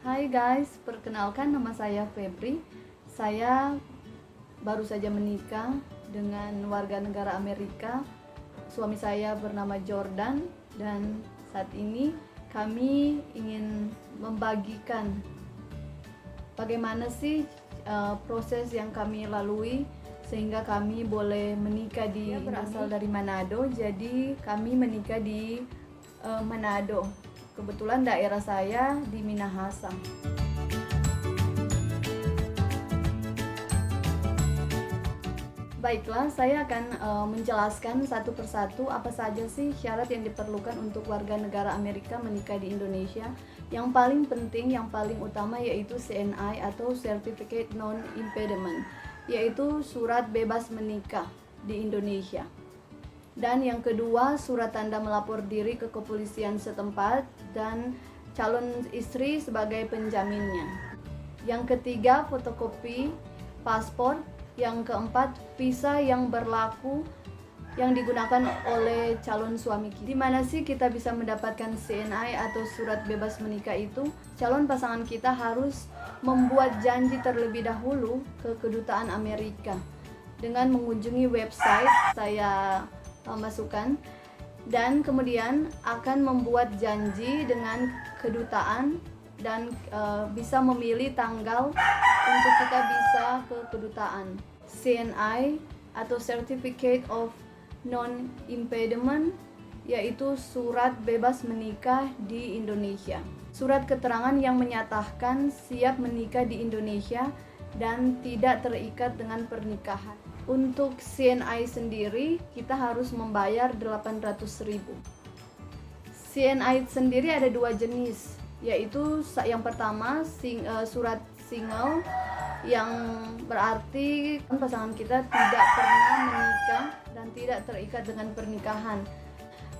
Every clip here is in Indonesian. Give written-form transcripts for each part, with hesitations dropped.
Hai guys, perkenalkan nama saya Febri. Saya baru saja menikah dengan warga negara Amerika. Suami saya bernama Jordan dan saat ini kami ingin membagikan bagaimana sih proses yang kami lalui sehingga kami boleh menikah berasal dari Manado. Jadi kami menikah di Manado. Kebetulan daerah saya di Minahasa. Baiklah, saya akan menjelaskan satu persatu apa saja sih syarat yang diperlukan untuk warga negara Amerika menikah di Indonesia. Yang paling penting, yang paling utama yaitu CNI atau Certificate Non-Impediment, yaitu surat bebas menikah di Indonesia. Dan yang kedua, surat tanda melapor diri ke kepolisian setempat dan calon istri sebagai penjaminnya. Yang ketiga, fotokopi paspor. Yang keempat, visa yang berlaku yang digunakan oleh calon suami kita. Di mana sih kita bisa mendapatkan CNI atau surat bebas menikah itu? Calon pasangan kita harus membuat janji terlebih dahulu ke kedutaan Amerika dengan mengunjungi website saya masukkan, dan kemudian akan membuat janji dengan kedutaan dan bisa memilih tanggal untuk kita bisa ke kedutaan. CNI atau Certificate of Non-Impediment yaitu surat bebas menikah di Indonesia. Surat keterangan yang menyatakan siap menikah di Indonesia dan tidak terikat dengan pernikahan. Untuk CNI sendiri kita harus membayar 800.000. CNI sendiri ada dua jenis, yaitu yang pertama surat single, yang berarti pasangan kita tidak pernah menikah dan tidak terikat dengan pernikahan.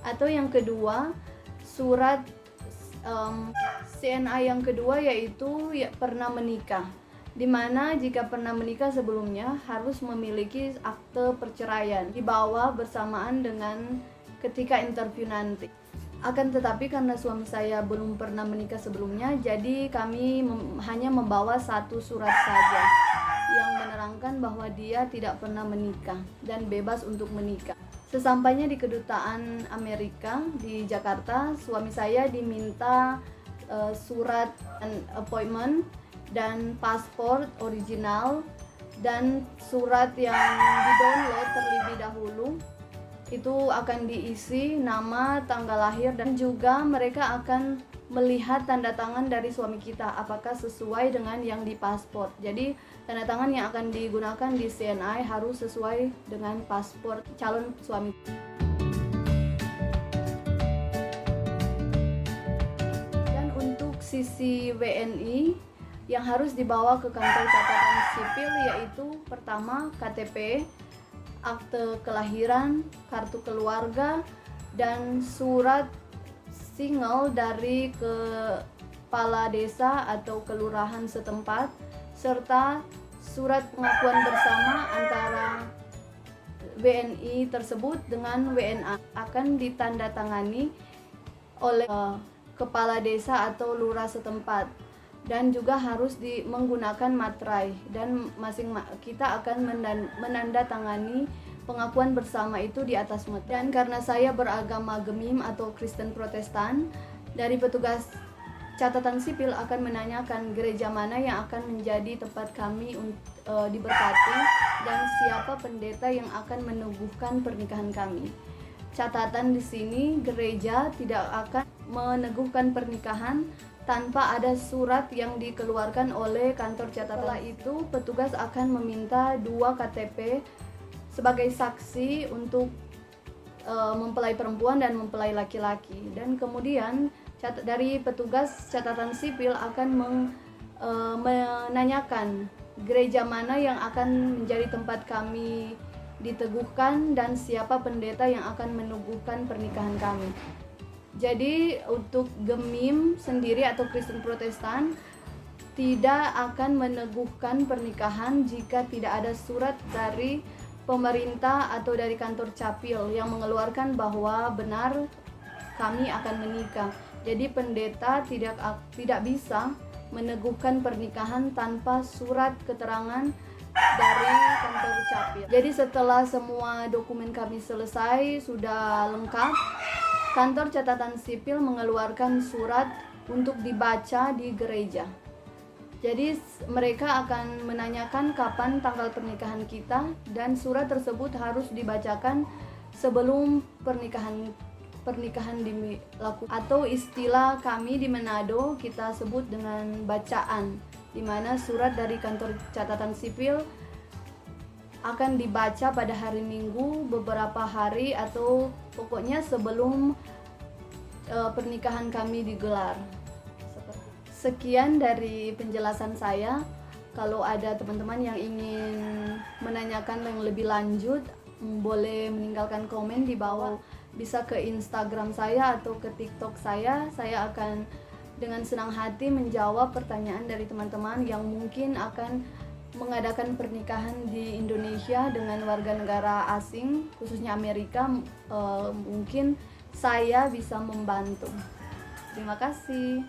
Atau yang kedua, surat CNI yang kedua yaitu pernah menikah, di mana jika pernah menikah sebelumnya harus memiliki akte perceraian dibawa bersamaan dengan ketika interview nanti. Akan tetapi karena suami saya belum pernah menikah sebelumnya, jadi kami hanya membawa satu surat saja yang menerangkan bahwa dia tidak pernah menikah dan bebas untuk menikah. Sesampainya di kedutaan Amerika di Jakarta, suami saya diminta surat appointment dan paspor original dan surat yang di-download terlebih dahulu. Itu akan diisi nama, tanggal lahir, dan juga mereka akan melihat tanda tangan dari suami kita apakah sesuai dengan yang di paspor. Jadi tanda tangan yang akan digunakan di CNI harus sesuai dengan paspor calon suami. Dan untuk sisi WNI yang harus dibawa ke kantor catatan sipil yaitu pertama KTP, akte kelahiran, kartu keluarga, dan surat single dari kepala desa atau kelurahan setempat, serta surat pengakuan bersama antara WNI tersebut dengan WNA akan ditandatangani oleh kepala desa atau lurah setempat, dan juga harus menggunakan materai, dan kita akan menandatangani pengakuan bersama itu di atas materai. Dan karena saya beragama Gemim atau Kristen Protestan, dari petugas catatan sipil akan menanyakan gereja mana yang akan menjadi tempat kami diberkati dan siapa pendeta yang akan meneguhkan pernikahan kami. Catatan di sini, gereja tidak akan meneguhkan pernikahan tanpa ada surat yang dikeluarkan oleh kantor catatan. Setelah itu, petugas akan meminta 2 KTP sebagai saksi untuk mempelai perempuan dan mempelai laki-laki. Dan kemudian dari petugas catatan sipil akan menanyakan gereja mana yang akan menjadi tempat kami diteguhkan dan siapa pendeta yang akan meneguhkan pernikahan kami. Jadi untuk Gemim sendiri atau Kristen Protestan tidak akan meneguhkan pernikahan jika tidak ada surat dari pemerintah atau dari kantor capil yang mengeluarkan bahwa benar kami akan menikah. Jadi pendeta tidak bisa meneguhkan pernikahan tanpa surat keterangan dari kantor capil. Jadi setelah semua dokumen kami selesai, sudah lengkap, kantor catatan sipil mengeluarkan surat untuk dibaca di gereja. Jadi mereka akan menanyakan kapan tanggal pernikahan kita, dan surat tersebut harus dibacakan sebelum pernikahan dilakukan, atau istilah kami di Manado kita sebut dengan bacaan, di mana surat dari kantor catatan sipil akan dibaca pada hari Minggu beberapa hari atau pokoknya sebelum pernikahan kami digelar. Sekian dari penjelasan saya. Kalau ada teman-teman yang ingin menanyakan yang lebih lanjut, boleh meninggalkan komen di bawah. Bisa ke Instagram saya atau ke TikTok saya akan dengan senang hati menjawab pertanyaan dari teman-teman yang mungkin akan mengadakan pernikahan di Indonesia dengan warga negara asing, khususnya Amerika. Mungkin saya bisa membantu. Terima kasih.